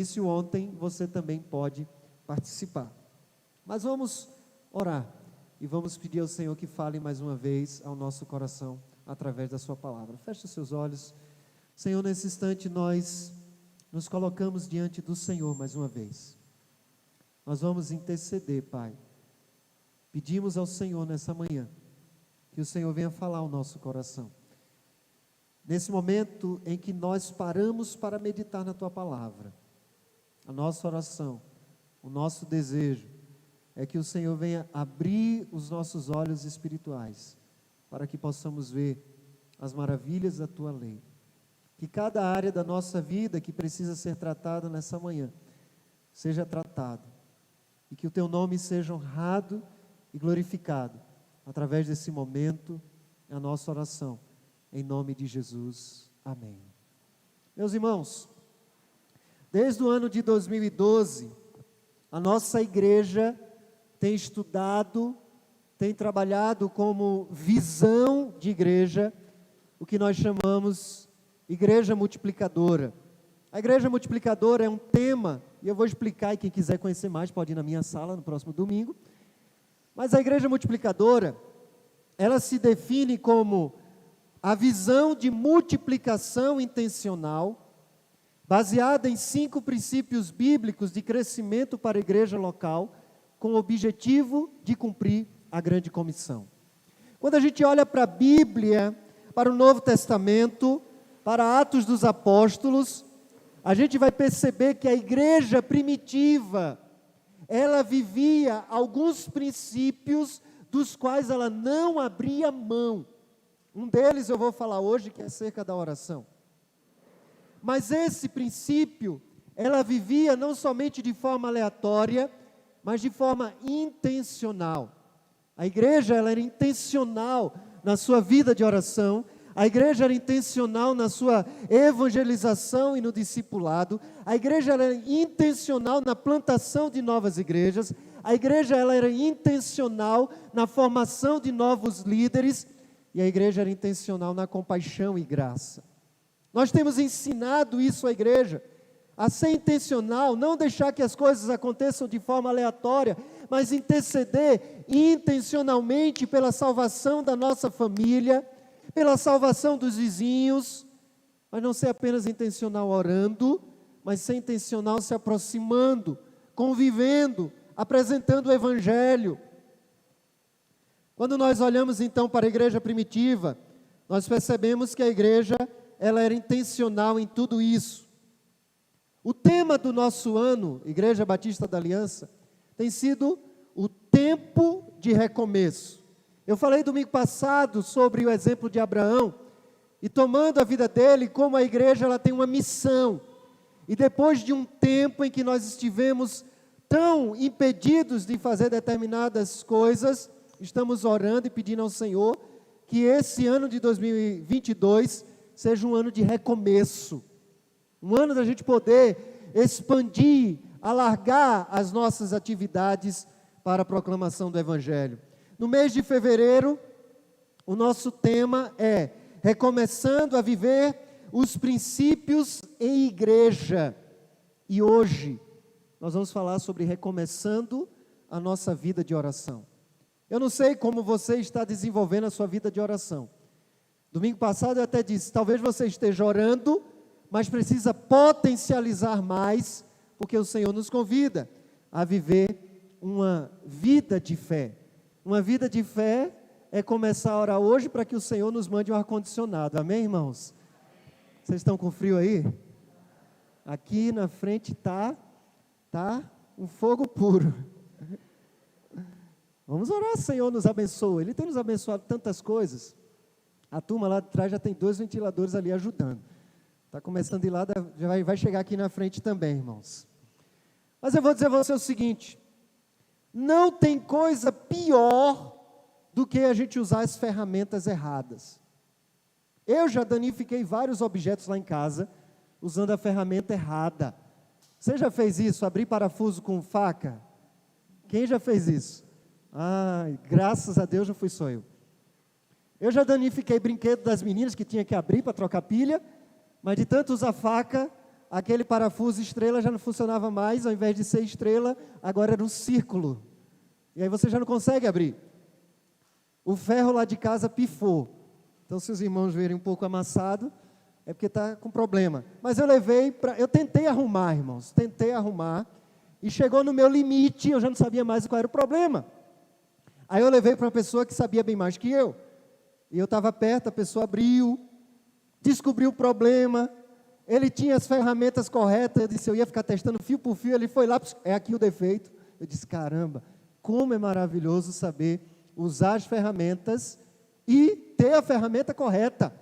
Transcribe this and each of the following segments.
início ontem, você também pode participar. Mas vamos orar e vamos pedir ao Senhor que fale mais uma vez ao nosso coração através da sua palavra. Feche os seus olhos. Senhor, nesse instante nós nos colocamos diante do Senhor mais uma vez. Nós vamos interceder, Pai. Pedimos ao Senhor nessa manhã que o Senhor venha falar ao nosso coração. Nesse momento em que nós paramos para meditar na Tua palavra, a nossa oração, o nosso desejo é que o Senhor venha abrir os nossos olhos espirituais para que possamos ver as maravilhas da Tua lei. Que cada área da nossa vida que precisa ser tratada nessa manhã seja tratada e que o Teu nome seja honrado e glorificado através desse momento, a nossa oração, em nome de Jesus, amém. Meus irmãos, desde o ano de 2012, a nossa igreja tem estudado, tem trabalhado como visão de igreja, o que nós chamamos igreja multiplicadora. A igreja multiplicadora é um tema, e eu vou explicar, e quem quiser conhecer mais pode ir na minha sala no próximo domingo. Mas a igreja multiplicadora, ela se define como a visão de multiplicação intencional, baseada em 5 princípios bíblicos de crescimento para a igreja local, com o objetivo de cumprir a grande comissão. Quando a gente olha para a Bíblia, para o Novo Testamento, para Atos dos Apóstolos, a gente vai perceber que a igreja primitiva, ela vivia alguns princípios dos quais ela não abria mão. Um deles eu vou falar hoje, que é acerca da oração. Mas esse princípio, ela vivia não somente de forma aleatória, mas de forma intencional. A igreja, ela era intencional na sua vida de oração, a igreja era intencional na sua evangelização e no discipulado, a igreja era intencional na plantação de novas igrejas, a igreja ela era intencional na formação de novos líderes, e a igreja era intencional na compaixão e graça. Nós temos ensinado isso à igreja, a ser intencional, não deixar que as coisas aconteçam de forma aleatória, mas interceder intencionalmente pela salvação da nossa família, pela salvação dos vizinhos, mas não ser apenas intencional orando, mas ser intencional se aproximando, convivendo, apresentando o Evangelho. Quando nós olhamos então para a igreja primitiva, nós percebemos que a igreja, ela era intencional em tudo isso. O tema do nosso ano, Igreja Batista da Aliança, tem sido o tempo de recomeço. Eu falei domingo passado sobre o exemplo de Abraão, e tomando a vida dele, como a igreja ela tem uma missão. E depois de um tempo em que nós estivemos tão impedidos de fazer determinadas coisas, estamos orando e pedindo ao Senhor que esse ano de 2022 seja um ano de recomeço. Um ano da gente poder expandir, alargar as nossas atividades para a proclamação do Evangelho. No mês de fevereiro, o nosso tema é recomeçando a viver os princípios em igreja. E hoje, nós vamos falar sobre recomeçando a nossa vida de oração. Eu não sei como você está desenvolvendo a sua vida de oração. Domingo passado eu até disse, talvez você esteja orando, mas precisa potencializar mais, porque o Senhor nos convida a viver uma vida de fé. Uma vida de fé é começar a orar hoje para que o Senhor nos mande um ar-condicionado. Amém, irmãos? Vocês estão com frio aí? Aqui na frente tá um fogo puro. Vamos orar, Senhor nos abençoe. Ele tem nos abençoado tantas coisas. A turma lá de trás já tem 2 ventiladores ali ajudando. Está começando de lá, já vai chegar aqui na frente também, irmãos. Mas eu vou dizer a você o seguinte, não tem coisa pior do que a gente usar as ferramentas erradas. Eu já danifiquei vários objetos lá em casa, usando a ferramenta errada. Você já fez isso, abrir parafuso com faca? Quem já fez isso? Graças a Deus não fui só eu. Eu já danifiquei brinquedo das meninas que tinha que abrir para trocar pilha, mas de tanto usar faca, aquele parafuso estrela já não funcionava mais, ao invés de ser estrela, agora era um círculo. E aí você já não consegue abrir. O ferro lá de casa pifou. Então, se os irmãos verem um pouco amassado, é porque está com problema. Mas eu tentei arrumar, irmãos, e chegou no meu limite, eu já não sabia mais qual era o problema. Aí eu levei para uma pessoa que sabia bem mais que eu. E eu estava perto, a pessoa abriu, descobriu o problema, ele tinha as ferramentas corretas, eu disse, eu ia ficar testando fio por fio, ele foi lá, é aqui o defeito. Eu disse, caramba, como é maravilhoso saber usar as ferramentas e ter a ferramenta correta.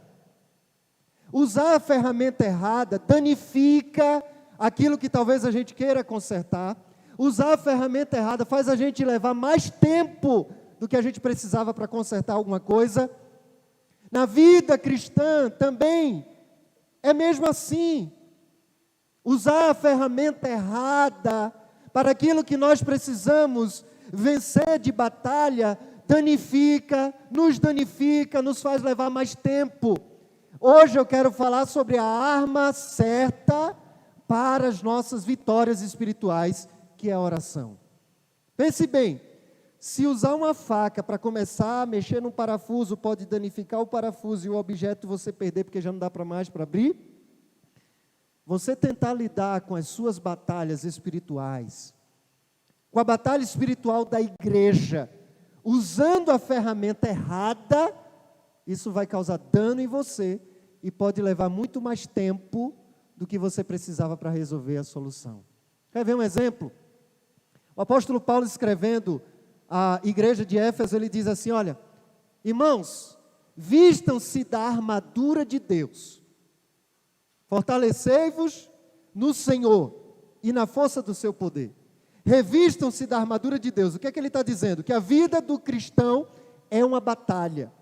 Usar a ferramenta errada danifica aquilo que talvez a gente queira consertar. Usar a ferramenta errada faz a gente levar mais tempo do que a gente precisava para consertar alguma coisa. Na vida cristã também é mesmo assim. Usar a ferramenta errada para aquilo que nós precisamos vencer de batalha danifica, nos faz levar mais tempo. Hoje eu quero falar sobre a arma certa para as nossas vitórias espirituais, que é a oração. Pense bem, se usar uma faca para começar a mexer num parafuso, pode danificar o parafuso e o objeto você perder, porque já não dá para mais para abrir. Você tentar lidar com as suas batalhas espirituais, com a batalha espiritual da igreja, usando a ferramenta errada, isso vai causar dano em você e pode levar muito mais tempo do que você precisava para resolver a solução. Quer ver um exemplo? O apóstolo Paulo, escrevendo à igreja de Éfeso, ele diz assim, olha, irmãos, vistam-se da armadura de Deus, fortalecei-vos no Senhor e na força do seu poder. Revistam-se da armadura de Deus. O que é que ele está dizendo? Que a vida do cristão é uma batalha.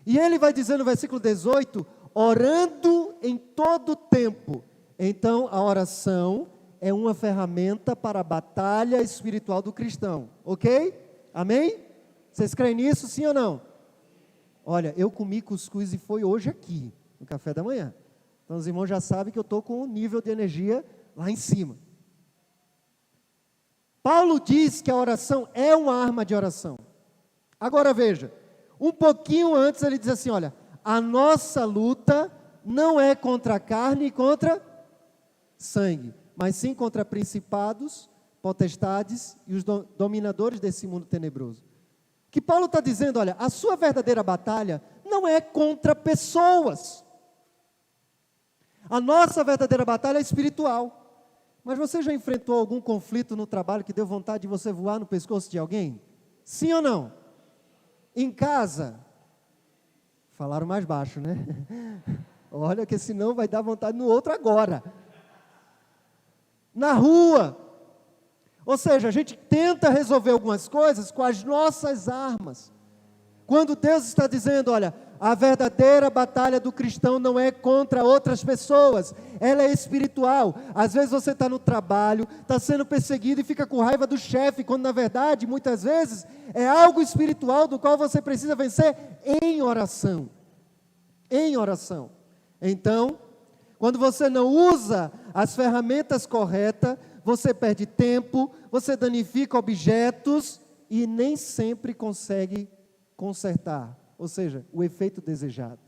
E ele vai dizer no versículo 18, orando em todo tempo. Então, a oração é uma ferramenta para a batalha espiritual do cristão. Ok? Amém? Vocês creem nisso, sim ou não? Olha, eu comi cuscuz e foi hoje aqui, no café da manhã. Então, os irmãos já sabem que eu estou com um nível de energia lá em cima. Paulo diz que a oração é uma arma de oração. Agora veja, um pouquinho antes ele diz assim, olha, a nossa luta não é contra a carne e contra sangue, mas sim contra principados, potestades e os dominadores desse mundo tenebroso. Que Paulo está dizendo, olha, a sua verdadeira batalha não é contra pessoas. A nossa verdadeira batalha é espiritual. Mas você já enfrentou algum conflito no trabalho que deu vontade de você voar no pescoço de alguém? Sim ou não? Em casa? Falaram mais baixo, né? Olha que senão vai dar vontade no outro agora. Na rua. Ou seja, a gente tenta resolver algumas coisas com as nossas armas. Quando Deus está dizendo, olha, a verdadeira batalha do cristão não é contra outras pessoas, ela é espiritual. Às vezes você está no trabalho, está sendo perseguido e fica com raiva do chefe, quando na verdade, muitas vezes, é algo espiritual do qual você precisa vencer em oração. Em oração. Então, quando você não usa as ferramentas corretas, você perde tempo, você danifica objetos e nem sempre consegue consertar, ou seja, o efeito desejado.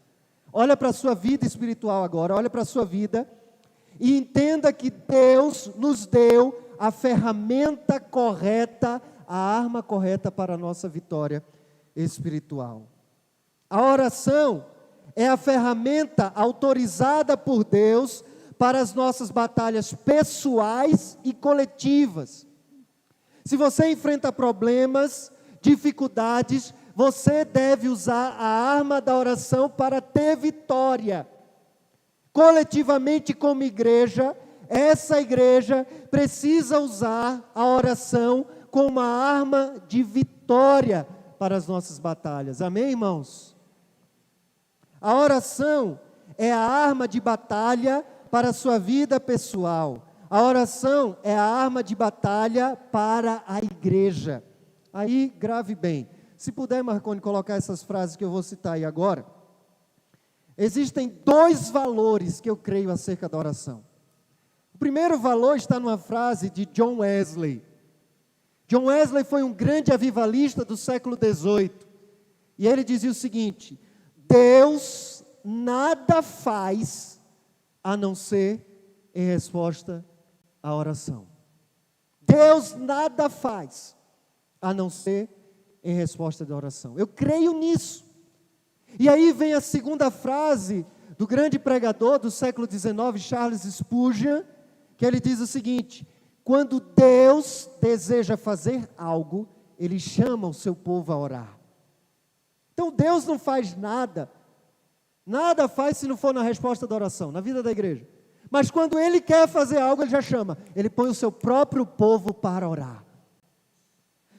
Olha para a sua vida espiritual agora, olha para a sua vida e entenda que Deus nos deu a ferramenta correta, a arma correta para a nossa vitória espiritual. A oração é a ferramenta autorizada por Deus para as nossas batalhas pessoais e coletivas. Se você enfrenta problemas, dificuldades, você deve usar a arma da oração para ter vitória. Coletivamente, como igreja, essa igreja precisa usar a oração como uma arma de vitória para as nossas batalhas. Amém, irmãos? A oração é a arma de batalha para a sua vida pessoal. A oração é a arma de batalha para a igreja. Aí, grave bem. Se puder, Marconi, colocar essas frases que eu vou citar aí agora. Existem dois valores que eu creio acerca da oração. O primeiro valor está numa frase de John Wesley. John Wesley foi um grande avivalista do século XVIII. E ele dizia o seguinte: Deus nada faz a não ser em resposta à oração. Deus nada faz a não ser em resposta da oração. Eu creio nisso. E aí vem a segunda frase do grande pregador do século XIX, Charles Spurgeon, que ele diz o seguinte: quando Deus deseja fazer algo, Ele chama o seu povo a orar. Então Deus não faz nada, nada faz se não for na resposta da oração, na vida da igreja. Mas quando Ele quer fazer algo, Ele já chama, Ele põe o seu próprio povo para orar.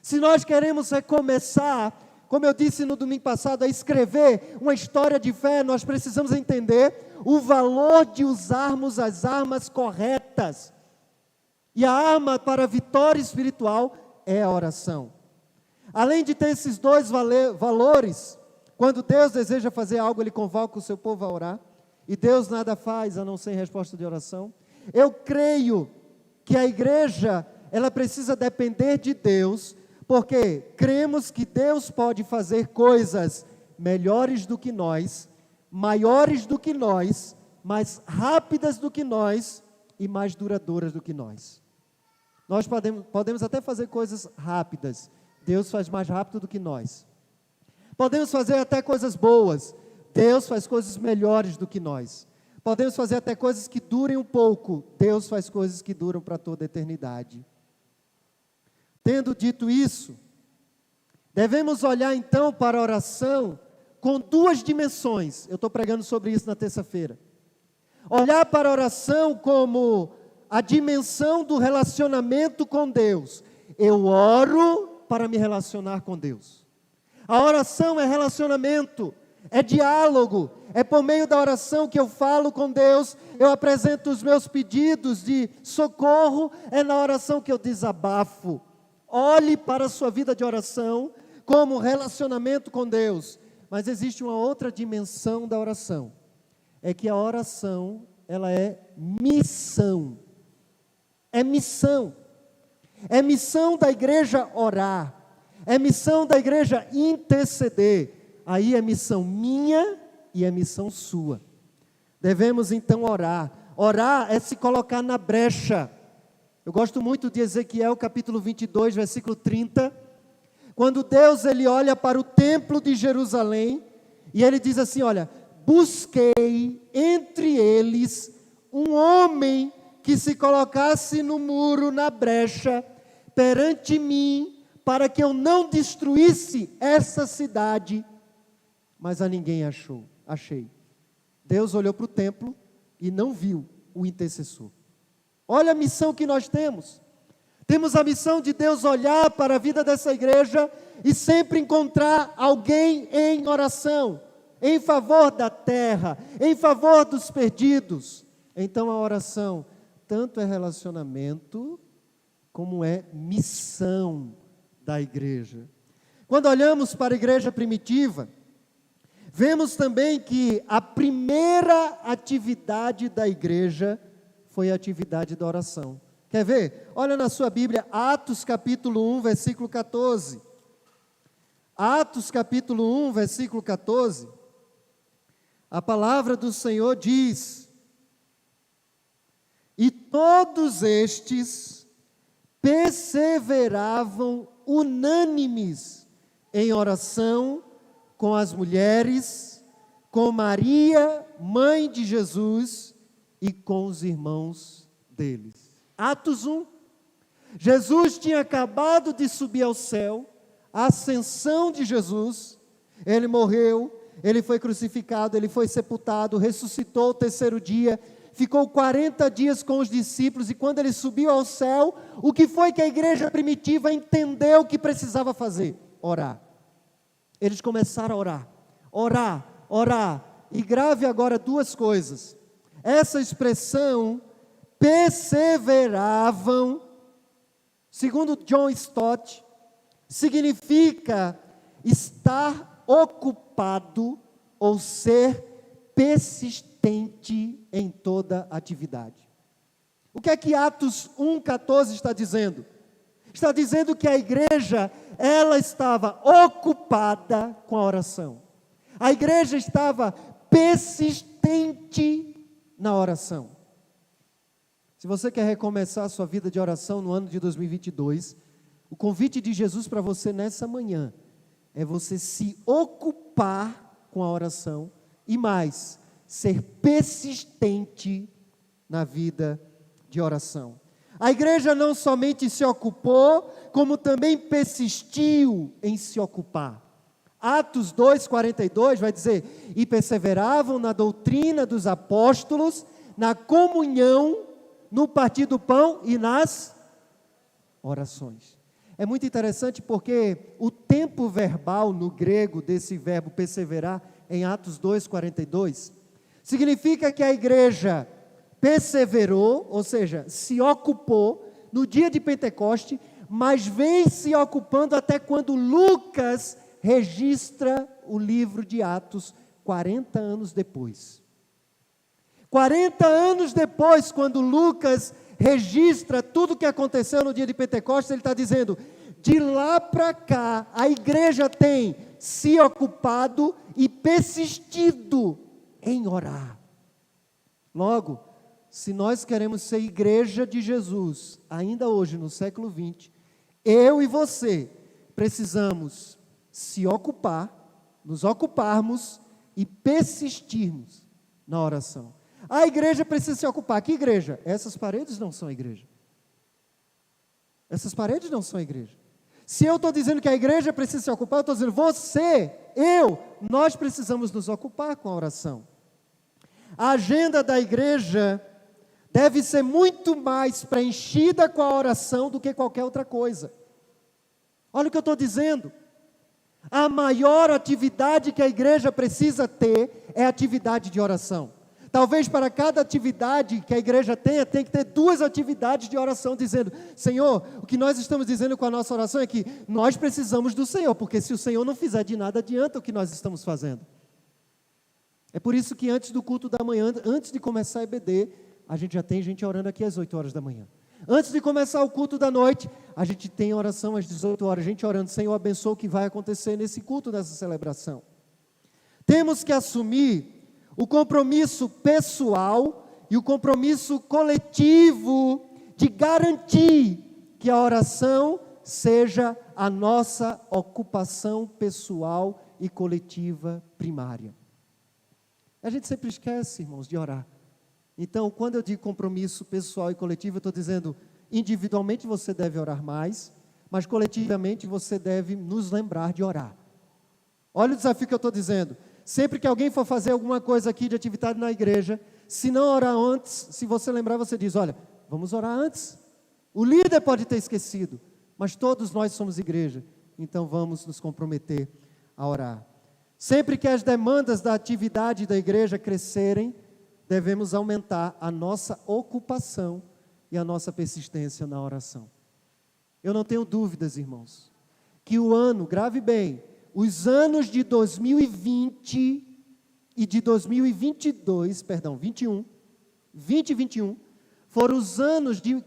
Se nós queremos recomeçar, como eu disse no domingo passado, a escrever uma história de fé, nós precisamos entender o valor de usarmos as armas corretas. E a arma para a vitória espiritual é a oração. Além de ter esses dois valores, quando Deus deseja fazer algo, Ele convoca o seu povo a orar, e Deus nada faz a não ser em resposta de oração. Eu creio que a igreja, ela precisa depender de Deus, porque cremos que Deus pode fazer coisas melhores do que nós, maiores do que nós, mais rápidas do que nós e mais duradouras do que nós. Nós podemos até fazer coisas rápidas, Deus faz mais rápido do que nós. Podemos fazer até coisas boas, Deus faz coisas melhores do que nós. Podemos fazer até coisas que durem um pouco, Deus faz coisas que duram para toda a eternidade. Tendo dito isso, devemos olhar então para a oração com duas dimensões. Eu estou pregando sobre isso na terça-feira. Olhar para a oração como a dimensão do relacionamento com Deus. Eu oro para me relacionar com Deus. A oração é relacionamento, é diálogo, é por meio da oração que eu falo com Deus, eu apresento os meus pedidos de socorro, é na oração que eu desabafo. Olhe para a sua vida de oração como relacionamento com Deus. Mas existe uma outra dimensão da oração. É que a oração, ela é missão. É missão. É missão da igreja orar. É missão da igreja interceder. Aí é missão minha e é missão sua. Devemos então orar. Orar é se colocar na brecha. Eu gosto muito de Ezequiel capítulo 22, versículo 30. Quando Deus ele olha para o templo de Jerusalém e Ele diz assim, olha, busquei entre eles um homem que se colocasse no muro, na brecha, perante mim, para que eu não destruísse essa cidade. Mas a ninguém achei. Deus olhou para o templo e não viu o intercessor. Olha a missão que nós temos. Temos a missão de Deus olhar para a vida dessa igreja e sempre encontrar alguém em oração, em favor da terra, em favor dos perdidos. Então a oração tanto é relacionamento como é missão da igreja. Quando olhamos para a igreja primitiva, vemos também que a primeira atividade da igreja foi a atividade da oração. Quer ver? Olha na sua Bíblia, Atos capítulo 1, versículo 14. Atos capítulo 1, versículo 14. A palavra do Senhor diz: e todos estes perseveravam unânimes em oração com as mulheres, com Maria, mãe de Jesus, e com os irmãos deles. Atos 1. Jesus tinha acabado de subir ao céu, a ascensão de Jesus, Ele morreu, Ele foi crucificado, Ele foi sepultado, ressuscitou o terceiro dia, ficou 40 dias com os discípulos, e quando Ele subiu ao céu, o que foi que a igreja primitiva entendeu que precisava fazer? Orar. Eles começaram a orar, orar, orar, e grave agora duas coisas. Essa expressão, perseveravam, segundo John Stott, significa estar ocupado ou ser persistente em toda atividade. O que é que Atos 1,14 está dizendo? Está dizendo que a igreja, ela estava ocupada com a oração. A igreja estava persistente na oração. Se você quer recomeçar a sua vida de oração no ano de 2022, o convite de Jesus para você nessa manhã é você se ocupar com a oração e mais, ser persistente na vida de oração. A igreja não somente se ocupou, como também persistiu em se ocupar. Atos 2,42 vai dizer: e perseveravam na doutrina dos apóstolos, na comunhão, no partir do pão e nas orações. É muito interessante porque o tempo verbal no grego desse verbo perseverar, em Atos 2,42, significa que a igreja perseverou, ou seja, se ocupou no dia de Pentecoste, mas vem se ocupando até quando Lucas registra o livro de Atos 40 anos depois. 40 anos depois, quando Lucas registra tudo o que aconteceu no dia de Pentecostes, ele está dizendo: de lá para cá, a igreja tem se ocupado e persistido em orar. Logo, se nós queremos ser igreja de Jesus, ainda hoje, no século 20, eu e você precisamos se ocupar, nos ocuparmos e persistirmos na oração. A igreja precisa se ocupar. Que igreja? Essas paredes não são a igreja. Essas paredes não são a igreja. Se eu estou dizendo que a igreja precisa se ocupar, eu estou dizendo você, nós precisamos nos ocupar com a oração. A agenda da igreja deve ser muito mais preenchida com a oração do que qualquer outra coisa. Olha o que eu estou dizendo. A maior atividade que a igreja precisa ter é a atividade de oração. Talvez para cada atividade que a igreja tenha, tem que ter 2 atividades de oração, dizendo: Senhor, o que nós estamos dizendo com a nossa oração é que nós precisamos do Senhor, porque se o Senhor não fizer, de nada adianta o que nós estamos fazendo. É por isso que antes do culto da manhã, antes de começar a EBD, a gente já tem gente orando aqui às 8 horas da manhã. Antes de começar o culto da noite, a gente tem oração às 18 horas, gente orando: Senhor, abençoa o que vai acontecer nesse culto, nessa celebração. Temos que assumir o compromisso pessoal e o compromisso coletivo de garantir que a oração seja a nossa ocupação pessoal e coletiva primária. A gente sempre esquece, irmãos, de orar. Então, quando eu digo compromisso pessoal e coletivo, eu estou dizendo, individualmente você deve orar mais, mas coletivamente você deve nos lembrar de orar. Olha o desafio que eu estou dizendo. Sempre que alguém for fazer alguma coisa aqui de atividade na igreja, se não orar antes, se você lembrar, você diz: olha, vamos orar antes. O líder pode ter esquecido, mas todos nós somos igreja, então vamos nos comprometer a orar. Sempre que as demandas da atividade da igreja crescerem, devemos aumentar a nossa ocupação e a nossa persistência na oração. Eu não tenho dúvidas, irmãos, que o ano, grave bem, os anos de 2020 e de 2020 e 21, foram os anos de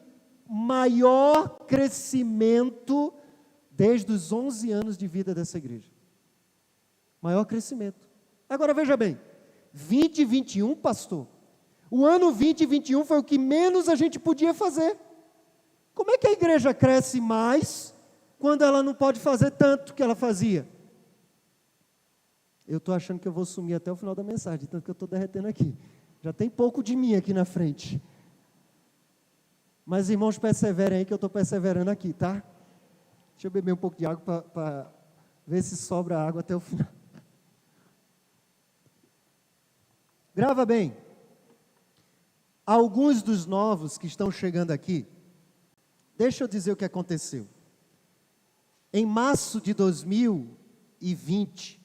maior crescimento desde os 11 anos de vida dessa igreja. Maior crescimento. Agora veja bem, 2021, pastor, o ano 2021 foi o que menos a gente podia fazer. Como é que a igreja cresce mais quando ela não pode fazer tanto que ela fazia? Eu estou achando que eu vou sumir até o final da mensagem, tanto que eu estou derretendo aqui. Já tem pouco de mim aqui na frente. Mas, irmãos, perseverem aí, que eu estou perseverando aqui, tá? Deixa eu beber um pouco de água para ver se sobra água até o final. Grava bem. Alguns dos novos que estão chegando aqui, deixa eu dizer o que aconteceu. Em março de 2020,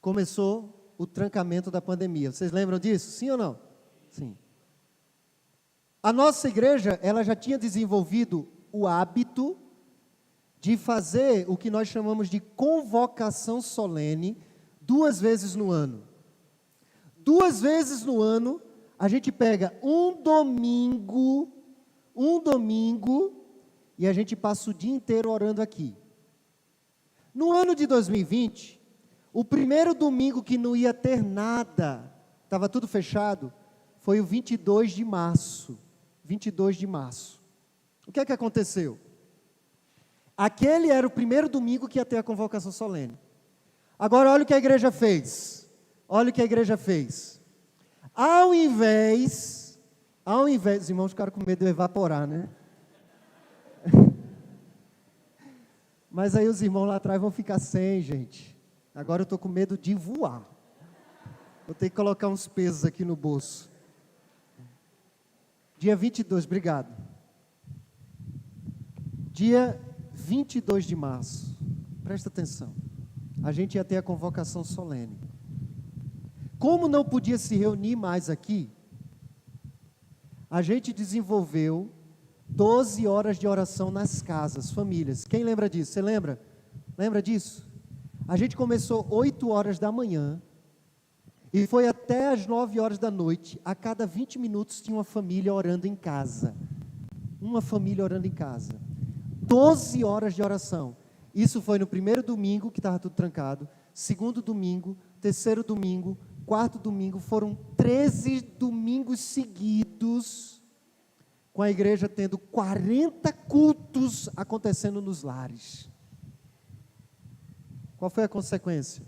começou o trancamento da pandemia. Vocês lembram disso? Sim ou não? Sim. A nossa igreja, ela já tinha desenvolvido o hábito de fazer o que nós chamamos de convocação solene 2 vezes no ano. 2 vezes no ano, a gente pega um domingo, e a gente passa o dia inteiro orando aqui. No ano de 2020, o primeiro domingo que não ia ter nada, estava tudo fechado, foi o 22 de março. 22 de março. O que é que aconteceu? Aquele era o primeiro domingo que ia ter a convocação solene. Agora olha o que a igreja fez. Olha o que a igreja fez. Ao invés, os irmãos ficaram com medo de evaporar, né? Mas aí os irmãos lá atrás vão ficar sem, gente. Agora eu estou com medo de voar. Vou ter que colocar uns pesos aqui no bolso. Dia 22, obrigado. Dia 22 de março. Presta atenção. A gente ia ter a convocação solene. Como não podia se reunir mais aqui, a gente desenvolveu 12 horas de oração nas casas, famílias. Quem lembra disso? Você lembra? Lembra disso? A gente começou 8 horas da manhã e foi até as 9 horas da noite. A cada 20 minutos tinha uma família orando em casa. Uma família orando em casa. 12 horas de oração. Isso foi no primeiro domingo, que estava tudo trancado. Segundo domingo, terceiro domingo, quarto domingo. Foram 13 domingos seguidos, com a igreja tendo 40 cultos acontecendo nos lares. Qual foi a consequência?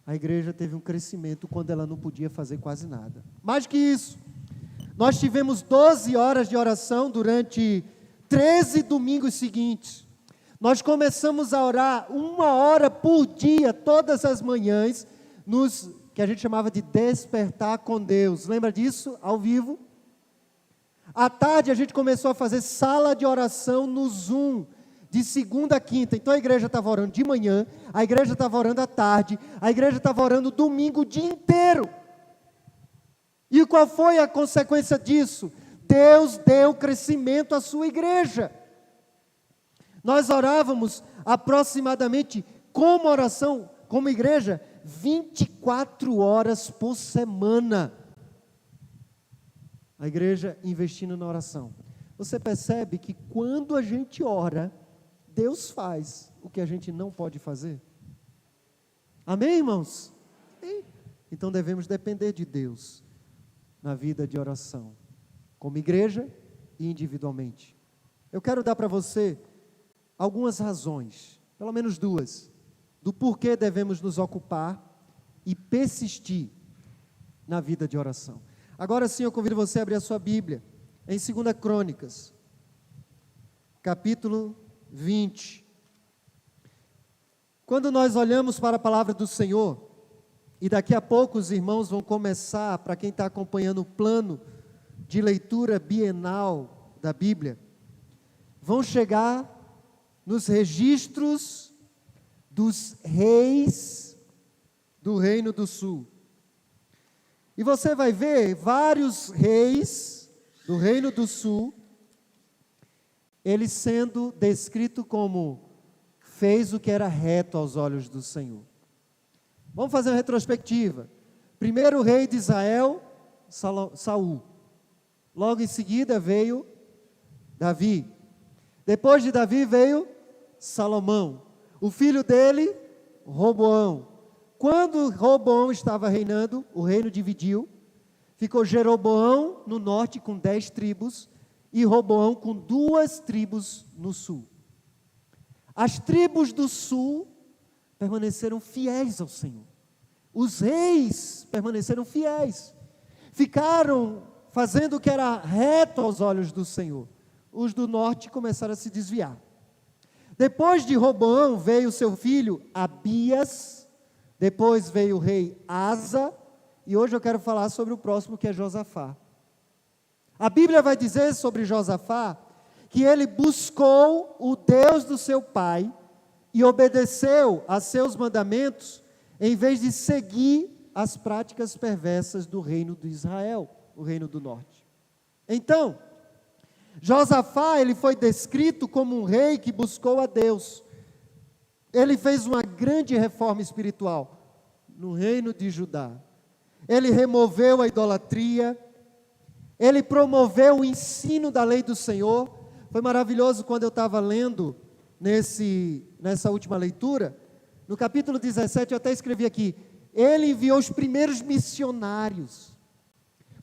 A igreja teve um crescimento quando ela não podia fazer quase nada. Mais do que isso, nós tivemos 12 horas de oração durante 13 domingos seguintes. Nós começamos a orar 1 hora por dia, todas as manhãs, que a gente chamava de despertar com Deus. Lembra disso? Ao vivo. À tarde a gente começou a fazer sala de oração no Zoom, de segunda a quinta. Então a igreja estava orando de manhã, a igreja estava orando à tarde, a igreja estava orando domingo o dia inteiro. E qual foi a consequência disso? Deus deu crescimento à sua igreja. Nós orávamos aproximadamente, como oração, como igreja, 24 horas por semana. A igreja investindo na oração. Você percebe que quando a gente ora, Deus faz o que a gente não pode fazer? Amém, irmãos? Então devemos depender de Deus na vida de oração, como igreja e individualmente. Eu quero dar para você algumas razões, pelo menos 2, do porquê devemos nos ocupar e persistir na vida de oração. Agora sim, eu convido você a abrir a sua Bíblia, em 2 Crônicas, capítulo 20. Quando nós olhamos para a palavra do Senhor, e daqui a pouco os irmãos vão começar, para quem está acompanhando o plano de leitura bienal da Bíblia, vão chegar nos registros dos reis do Reino do Sul. E você vai ver vários reis do Reino do Sul, eles sendo descrito como fez o que era reto aos olhos do Senhor. Vamos fazer uma retrospectiva. Primeiro rei de Israel, Saul. Logo em seguida veio Davi. Depois de Davi veio Salomão. O filho dele, Roboão. Quando Roboão estava reinando, o reino dividiu. Ficou Jeroboão no norte com 10 tribos e Roboão com 2 tribos no sul. As tribos do sul permaneceram fiéis ao Senhor. Os reis permaneceram fiéis. Ficaram fazendo o que era reto aos olhos do Senhor. Os do norte começaram a se desviar. Depois de Roboão veio seu filho Abias, depois veio o rei Asa, e hoje eu quero falar sobre o próximo, que é Josafá. A Bíblia vai dizer sobre Josafá que ele buscou o Deus do seu pai e obedeceu a seus mandamentos, em vez de seguir as práticas perversas do reino de Israel, o reino do norte. Então, Josafá, ele foi descrito como um rei que buscou a Deus. Ele fez uma grande reforma espiritual no reino de Judá. ele removeu a idolatria, ele promoveu o ensino da lei do Senhor. Foi maravilhoso quando eu estava lendo nessa última leitura, no capítulo 17, eu até escrevi aqui, ele enviou os primeiros missionários,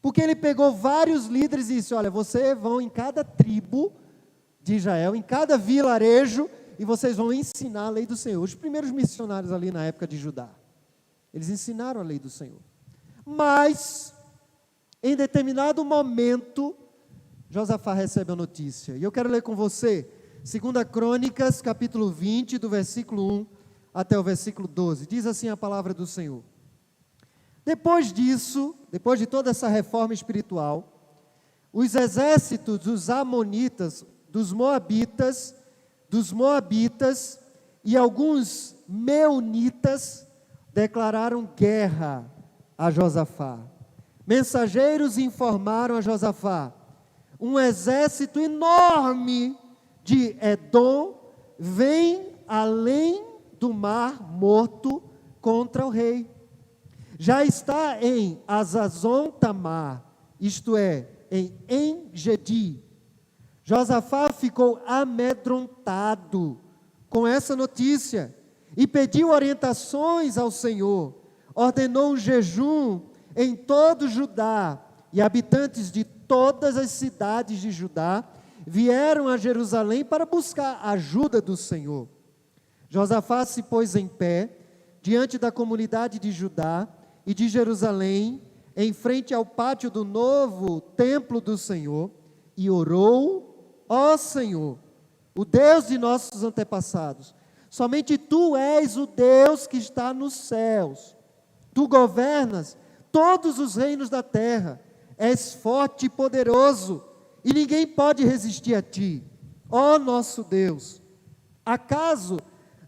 porque ele pegou vários líderes e disse, olha, vocês vão em cada tribo de Israel, em cada vilarejo, e vocês vão ensinar a lei do Senhor. Os primeiros missionários ali na época de Judá, eles ensinaram a lei do Senhor. Mas, em determinado momento, Josafá recebe a notícia. E eu quero ler com você, 2 Crônicas, capítulo 20, do versículo 1 até o versículo 12. Diz assim a palavra do Senhor. Depois disso, depois de toda essa reforma espiritual, os exércitos dos Amonitas, dos Moabitas e alguns Meunitas declararam guerra a Josafá. Mensageiros informaram a Josafá, um exército enorme de Edom vem além do Mar Morto contra o rei. Já está em Azazon Tamar, isto é, em En-Gedi. Josafá ficou amedrontado com essa notícia e pediu orientações ao Senhor. Ordenou um jejum em todo Judá, e habitantes de todas as cidades de Judá vieram a Jerusalém para buscar a ajuda do Senhor. Josafá se pôs em pé diante da comunidade de Judá e de Jerusalém, em frente ao pátio do novo templo do Senhor, e orou: ó Senhor, o Deus de nossos antepassados, somente Tu és o Deus que está nos céus. Tu governas todos os reinos da terra, és forte e poderoso, e ninguém pode resistir a Ti. Ó nosso Deus, acaso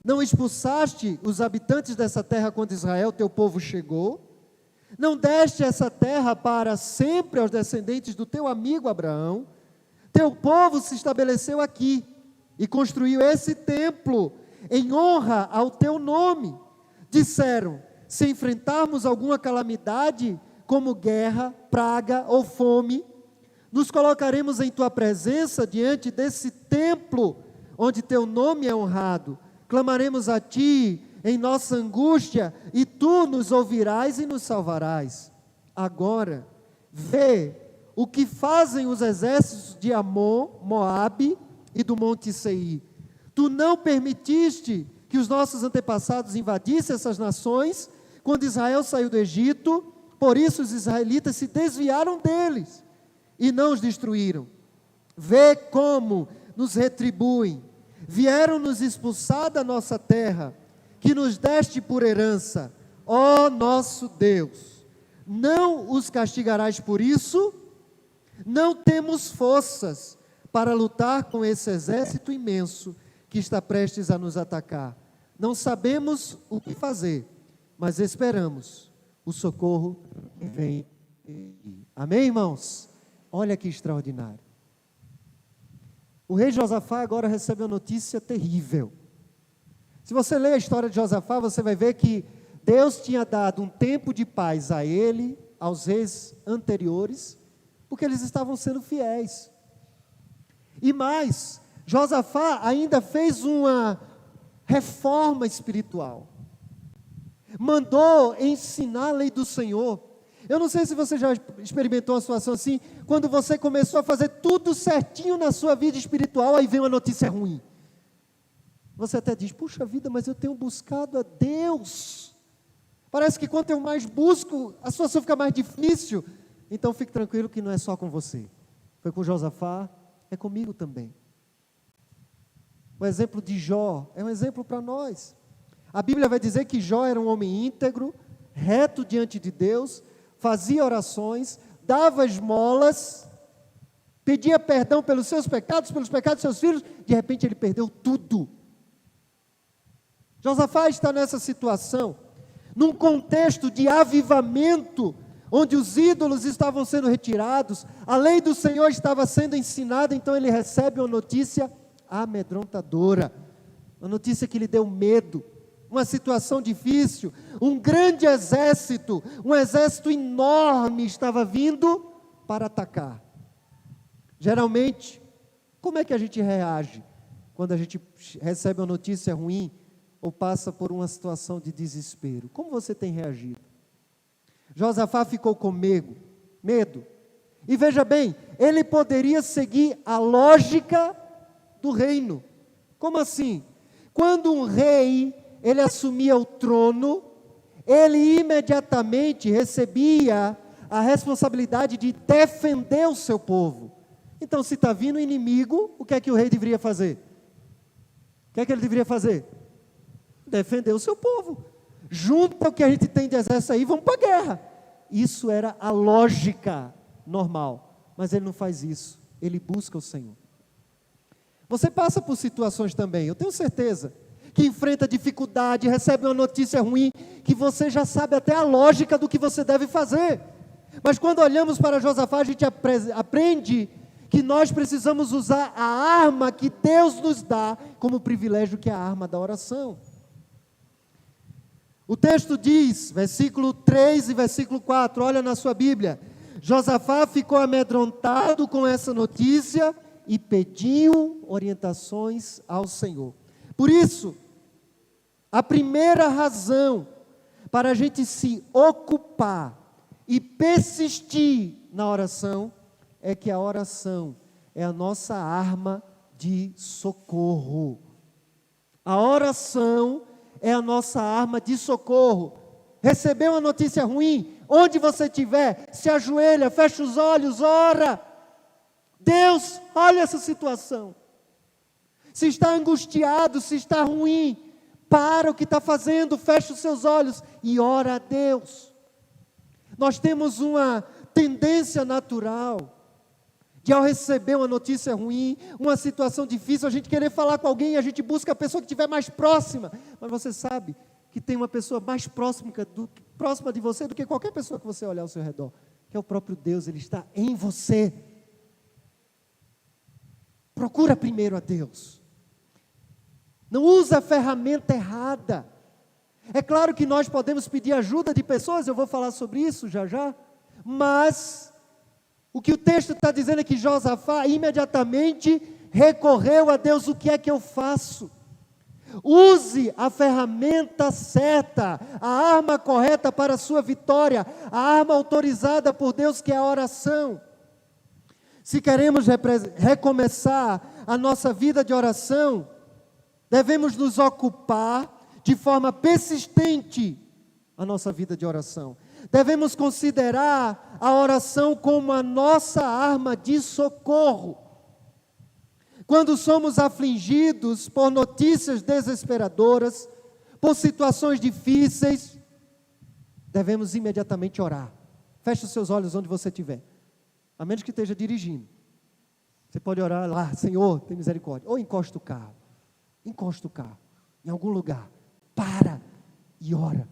não expulsaste os habitantes dessa terra quando Israel, Teu povo, chegou? Não deste essa terra para sempre aos descendentes do Teu amigo Abraão? Teu povo se estabeleceu aqui e construiu esse templo em honra ao Teu nome. Disseram: se enfrentarmos alguma calamidade, como guerra, praga ou fome, nos colocaremos em Tua presença diante desse templo, onde Teu nome é honrado. Clamaremos a Ti em nossa angústia, e Tu nos ouvirás e nos salvarás. Agora, vê o que fazem os exércitos de Amon, Moabe e do Monte Seir. Tu não permitiste que os nossos antepassados invadissem essas nações, quando Israel saiu do Egito, por isso os israelitas se desviaram deles e não os destruíram. Vê como nos retribuem. Vieram nos expulsar da nossa terra, que nos deste por herança, ó nosso Deus. Não os castigarás por isso? Não temos forças para lutar com esse exército imenso que está prestes a nos atacar. Não sabemos o que fazer, mas esperamos o socorro que vem. Amém, irmãos? Olha que extraordinário. O rei Josafá agora recebe uma notícia terrível. Se você ler a história de Josafá, você vai ver que Deus tinha dado um tempo de paz a ele, aos reis anteriores, porque eles estavam sendo fiéis. E mais, Josafá ainda fez uma reforma espiritual. Mandou ensinar a lei do Senhor. Eu não sei se você já experimentou uma situação assim, quando você começou a fazer tudo certinho na sua vida espiritual, aí vem uma notícia ruim. Você até diz: puxa vida, mas eu tenho buscado a Deus. Parece que quanto eu mais busco, a situação fica mais difícil. Então fique tranquilo que não é só com você. Foi com Josafá, é comigo também. O exemplo de Jó é um exemplo para nós. A Bíblia vai dizer que Jó era um homem íntegro, reto diante de Deus, fazia orações, dava esmolas, pedia perdão pelos seus pecados, pelos pecados dos seus filhos. De repente ele perdeu tudo. Josafá está nessa situação, num contexto de avivamento, onde os ídolos estavam sendo retirados, a lei do Senhor estava sendo ensinada. Então ele recebe uma notícia amedrontadora, uma notícia que lhe deu medo. uma situação difícil, um grande exército, um exército enorme estava vindo para atacar. Geralmente, como é que a gente reage quando a gente recebe uma notícia ruim ou passa por uma situação de desespero? Como você tem reagido? Josafá ficou com medo. E veja bem, ele poderia seguir a lógica do reino. Como assim? Quando um rei, ele assumia o trono, ele imediatamente recebia a responsabilidade de defender o seu povo. Então, se está vindo um inimigo, o que é que o rei deveria fazer? O que é que ele deveria fazer? Defender o seu povo. Junta o que a gente tem de exército aí, vamos para a guerra. Isso era a lógica normal, mas ele não faz isso, ele busca o Senhor. Você passa por situações também, eu tenho certeza, que enfrenta dificuldade, recebe uma notícia ruim, que você já sabe até a lógica do que você deve fazer. Mas quando olhamos para Josafá, a gente aprende que nós precisamos usar a arma que Deus nos dá como privilégio, que é a arma da oração. O texto diz, versículo 3 e versículo 4, olha na sua Bíblia: Josafá ficou amedrontado com essa notícia e pediu orientações ao Senhor. Por isso, a primeira razão para a gente se ocupar e persistir na oração é que a oração é a nossa arma de socorro. A oração é a nossa arma de socorro. Recebeu uma notícia ruim, onde você estiver, se ajoelha, fecha os olhos, ora. Deus, olha essa situação. Se está angustiado, se está ruim, para o que está fazendo, fecha os seus olhos e ora a Deus. Nós temos uma tendência natural de, ao receber uma notícia ruim, uma situação difícil, a gente querer falar com alguém, a gente busca a pessoa que estiver mais próxima. Mas você sabe que tem uma pessoa mais próxima de você do que qualquer pessoa que você olhar ao seu redor, que é o próprio Deus, Ele está em você. Procura primeiro a Deus. Não usa a ferramenta errada. É claro que nós podemos pedir ajuda de pessoas, eu vou falar sobre isso já, mas o que o texto está dizendo é que Josafá imediatamente recorreu a Deus. O que é que eu faço? Use a ferramenta certa, a arma correta para a sua vitória, a arma autorizada por Deus, que é a oração. Se queremos recomeçar a nossa vida de oração, devemos nos ocupar de forma persistente a nossa vida de oração. Devemos considerar a oração como a nossa arma de socorro. Quando somos afligidos por notícias desesperadoras, por situações difíceis, devemos imediatamente orar. Feche os seus olhos onde você estiver, a menos que esteja dirigindo. Você pode orar lá: Senhor, tem misericórdia. Ou encosta o carro em algum lugar, para e ora.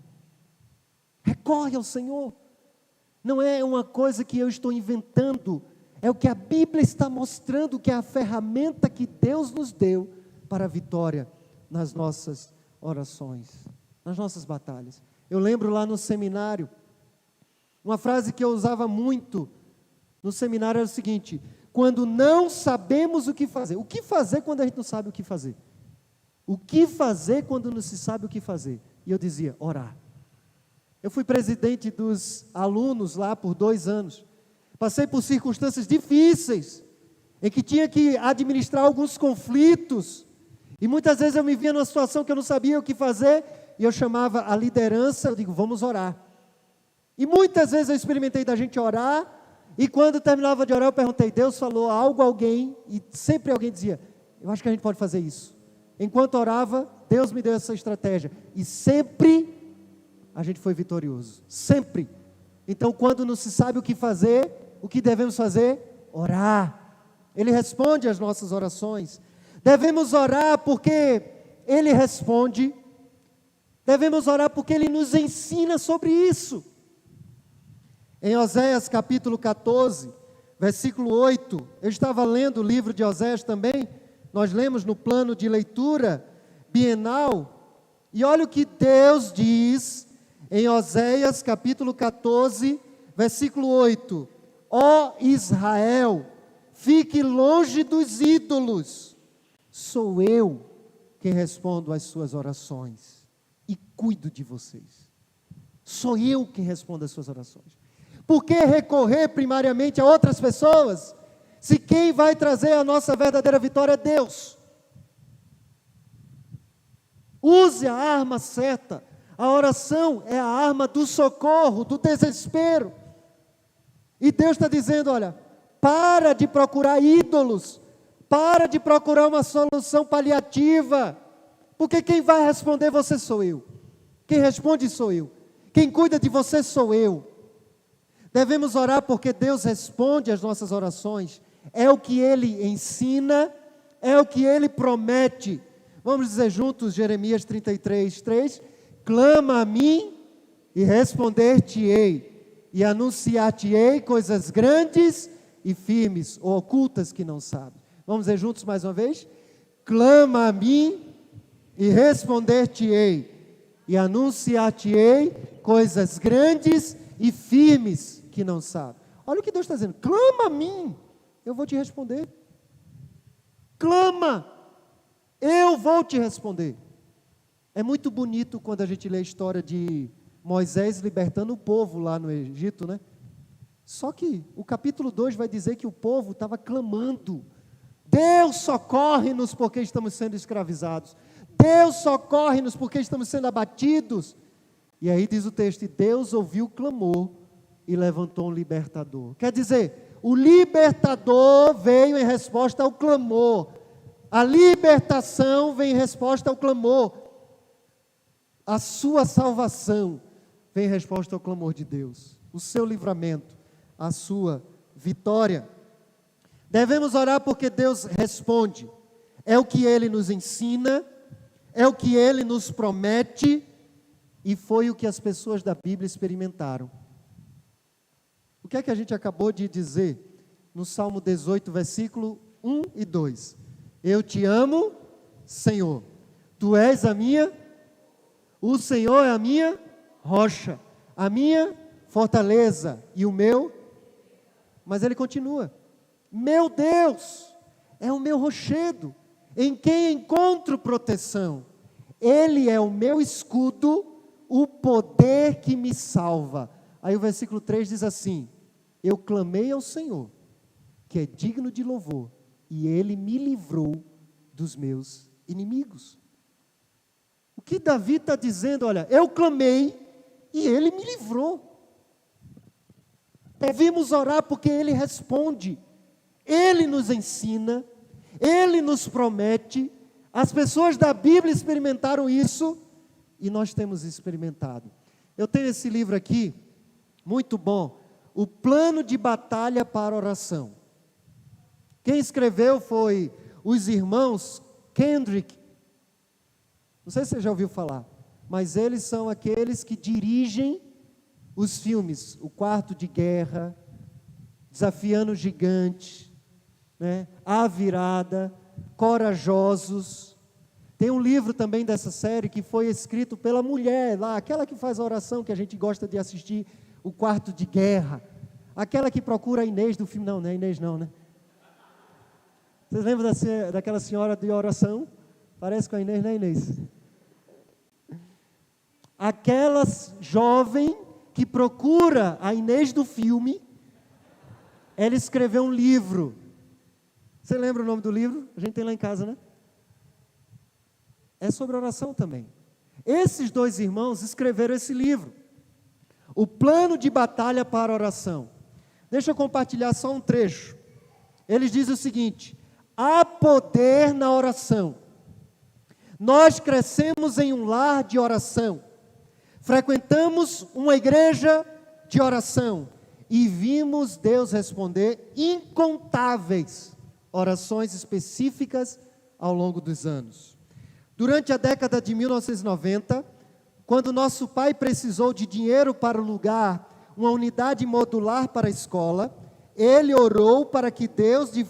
Recorre ao Senhor. Não é uma coisa que eu estou inventando, é o que a Bíblia está mostrando, que é a ferramenta que Deus nos deu para a vitória nas nossas orações, nas nossas batalhas. Eu lembro lá no seminário, uma frase que eu usava muito no seminário era o seguinte: quando não sabemos o que fazer. O que fazer quando a gente não sabe o que fazer? O que fazer quando não se sabe o que fazer? E eu dizia: orar. Eu fui presidente dos alunos lá por 2 anos. Passei por circunstâncias difíceis, em que tinha que administrar alguns conflitos. E muitas vezes eu me via numa situação que eu não sabia o que fazer, e eu chamava a liderança, eu digo: vamos orar. E muitas vezes eu experimentei da gente orar, e quando terminava de orar eu perguntei: Deus falou algo a alguém? E sempre alguém dizia: eu acho que a gente pode fazer isso. Enquanto orava, Deus me deu essa estratégia, e sempre a gente foi vitorioso, sempre. Então, quando não se sabe o que fazer, o que devemos fazer? Orar. Ele responde às nossas orações. Devemos orar porque Ele responde. Devemos orar porque Ele nos ensina sobre isso. Em Oséias capítulo 14, versículo 8, eu estava lendo o livro de Oséias também, nós lemos no plano de leitura bienal, E olha o que Deus diz em Oséias capítulo 14, versículo 8. Ó Israel, fique longe dos ídolos. Sou eu quem respondo às suas orações e cuido de vocês. Sou eu quem respondo às suas orações. Por que recorrer primariamente a outras pessoas, se quem vai trazer a nossa verdadeira vitória é Deus? Use a arma certa. A oração é a arma do socorro, do desespero. E Deus está dizendo, olha, para de procurar ídolos, para de procurar uma solução paliativa, porque quem vai responder você sou eu. Quem responde sou eu. Quem cuida de você sou eu. Devemos orar porque Deus responde às nossas orações. É o que Ele ensina, é o que Ele promete. Vamos dizer juntos, Jeremias 33, 3. Clama a mim e responder-te-ei, e anunciar-te-ei coisas grandes e firmes, ou ocultas que não sabes. Vamos dizer juntos mais uma vez? Clama a mim e responder-te-ei, e anunciar-te-ei coisas grandes e firmes que não sabes. Olha o que Deus está dizendo, clama a mim, eu vou te responder. Clama, eu vou te responder. É muito bonito quando a gente lê a história de Moisés libertando o povo lá no Egito, né? Só que o capítulo 2 vai dizer que o povo estava clamando, Deus socorre-nos porque estamos sendo escravizados, Deus socorre-nos porque estamos sendo abatidos. E aí diz o texto, e Deus ouviu o clamor e levantou um libertador. Quer dizer, o libertador veio em resposta ao clamor, a libertação vem em resposta ao clamor. A sua salvação vem em resposta ao clamor de Deus. O seu livramento, a sua vitória. Devemos orar porque Deus responde. É o que Ele nos ensina, é o que Ele nos promete, e foi o que as pessoas da Bíblia experimentaram. O que é que a gente acabou de dizer no Salmo 18, versículo 1 e 2? Eu te amo, Senhor. Tu és a minha... O Senhor é a minha rocha, a minha fortaleza e o meu. Mas ele continua. Meu Deus é o meu rochedo, em quem encontro proteção. Ele é o meu escudo, o poder que me salva. Aí o versículo 3 diz assim: eu clamei ao Senhor, que é digno de louvor, e Ele me livrou dos meus inimigos. O que Davi está dizendo, olha, eu clamei e Ele me livrou. Devemos orar porque Ele responde, Ele nos ensina, Ele nos promete. As pessoas da Bíblia experimentaram isso e nós temos experimentado. Eu tenho esse livro aqui, muito bom, O Plano de Batalha para a Oração. Quem escreveu foi os irmãos Kendrick. Não sei se você já ouviu falar, mas eles são aqueles que dirigem os filmes O Quarto de Guerra, Desafiando o Gigante, né? A Virada, Corajosos. Tem um livro também dessa série que foi escrito pela mulher lá, aquela que faz a oração que a gente gosta de assistir, O Quarto de Guerra, aquela que procura a Inês do filme. Não, não é Inês não, né? Vocês lembram daquela senhora de oração? Parece com a Inês, né, Inês? Aquela jovem que procura a Inês do filme, ela escreveu um livro. Você lembra o nome do livro? A gente tem lá em casa, né? É sobre oração também. Esses dois irmãos escreveram esse livro, O Plano de Batalha para a Oração. Deixa eu compartilhar só um trecho. Eles dizem o seguinte: há poder na oração. Nós crescemos em um lar de oração, frequentamos uma igreja de oração e vimos Deus responder incontáveis orações específicas ao longo dos anos. Durante a década de 1990, quando nosso pai precisou de dinheiro para alugar uma unidade modular para a escola, ele orou para que Deus, de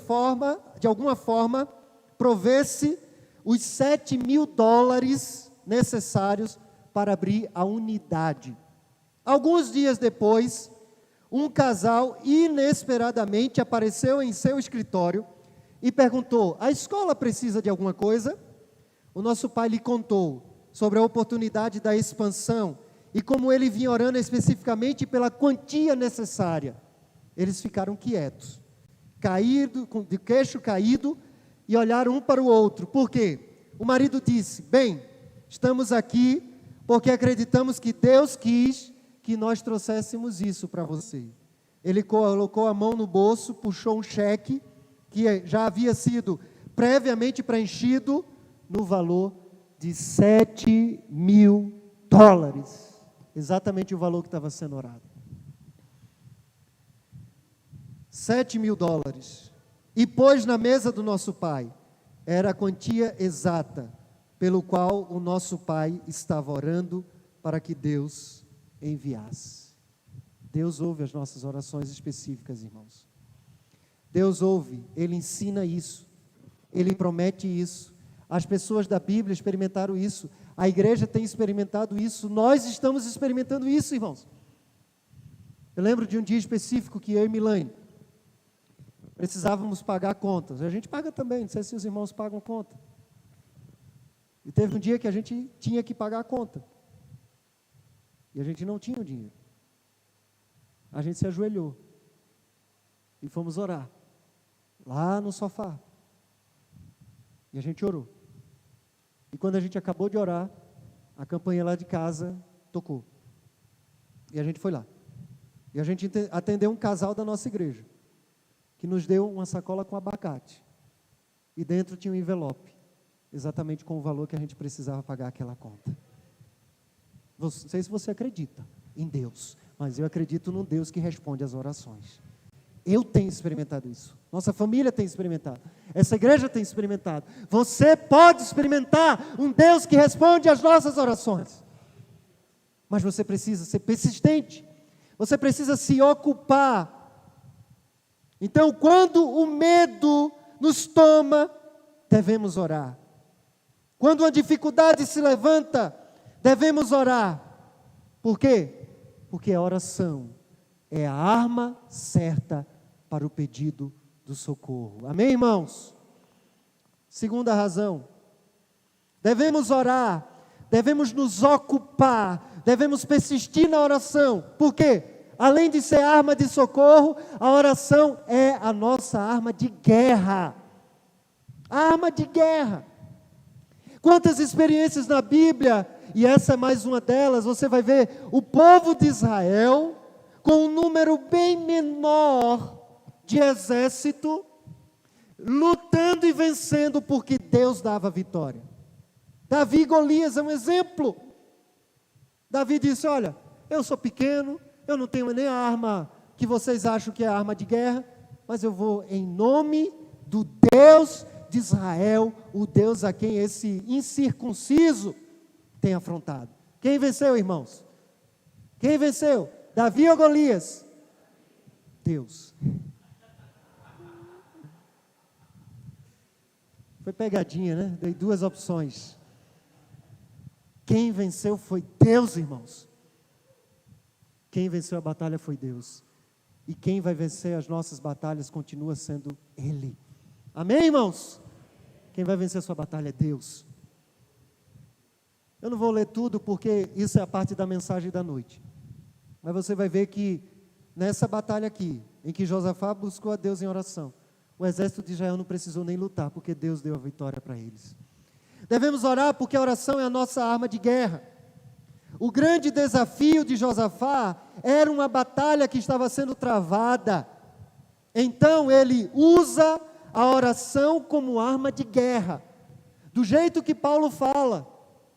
alguma forma, provesse os $7.000 necessários para abrir a unidade. Alguns dias depois, um casal inesperadamente apareceu em seu escritório e perguntou: a escola precisa de alguma coisa? O nosso pai lhe contou sobre a oportunidade da expansão e como ele vinha orando especificamente pela quantia necessária. Eles ficaram quietos, de queixo caído, e olharam um para o outro. Por quê? O marido disse: bem, estamos aqui porque acreditamos que Deus quis que nós trouxéssemos isso para você. Ele colocou a mão no bolso, puxou um cheque que já havia sido previamente preenchido no valor de $7.000. Exatamente o valor que estava sendo orado. $7.000. E pôs na mesa do nosso pai. Era a quantia exata pelo qual o nosso pai estava orando para que Deus enviasse. Deus ouve as nossas orações específicas, irmãos. Deus ouve, Ele ensina isso, Ele promete isso. As pessoas da Bíblia experimentaram isso, a igreja tem experimentado isso, nós estamos experimentando isso, irmãos. Eu lembro de um dia específico que eu e Milane precisávamos pagar contas. A gente paga também, não sei se os irmãos pagam conta. E teve um dia que a gente tinha que pagar a conta. E a gente não tinha o dinheiro. A gente se ajoelhou e fomos orar lá no sofá. E a gente orou. E quando a gente acabou de orar, a campainha lá de casa tocou. E a gente foi lá. E a gente atendeu um casal da nossa igreja, que nos deu uma sacola com abacate. E dentro tinha um envelope, exatamente com o valor que a gente precisava pagar aquela conta. Não sei se você acredita em Deus, mas eu acredito num Deus que responde às orações. Eu tenho experimentado isso. Nossa família tem experimentado. Essa igreja tem experimentado. Você pode experimentar um Deus que responde às nossas orações. Mas você precisa ser persistente. Você precisa se ocupar. Então, quando o medo nos toma, devemos orar. Quando a dificuldade se levanta, devemos orar. Por quê? Porque a oração é a arma certa para o pedido do socorro. Amém, irmãos? Segunda razão. Devemos orar, devemos nos ocupar, devemos persistir na oração. Por quê? Além de ser arma de socorro, a oração é a nossa arma de guerra. A arma de guerra. Quantas experiências na Bíblia, e essa é mais uma delas, você vai ver o povo de Israel com um número bem menor de exército, lutando e vencendo porque Deus dava vitória. Davi e Golias é um exemplo. Davi disse: olha, eu sou pequeno, eu não tenho nem a arma que vocês acham que é a arma de guerra, mas eu vou em nome do Deus de Israel, o Deus a quem esse incircunciso tem afrontado. Quem venceu, irmãos? Quem venceu? Davi ou Golias? Deus. Foi pegadinha, né? Dei duas opções. Quem venceu foi Deus, irmãos. Quem venceu a batalha foi Deus. E quem vai vencer as nossas batalhas continua sendo Ele. Amém, irmãos? Quem vai vencer a sua batalha é Deus. Eu não vou ler tudo porque isso é a parte da mensagem da noite. Mas você vai ver que nessa batalha aqui, em que Josafá buscou a Deus em oração, o exército de Israel não precisou nem lutar, porque Deus deu a vitória para eles. Devemos orar porque a oração é a nossa arma de guerra. O grande desafio de Josafá era uma batalha que estava sendo travada. Então ele usa a oração como arma de guerra. Do jeito que Paulo fala,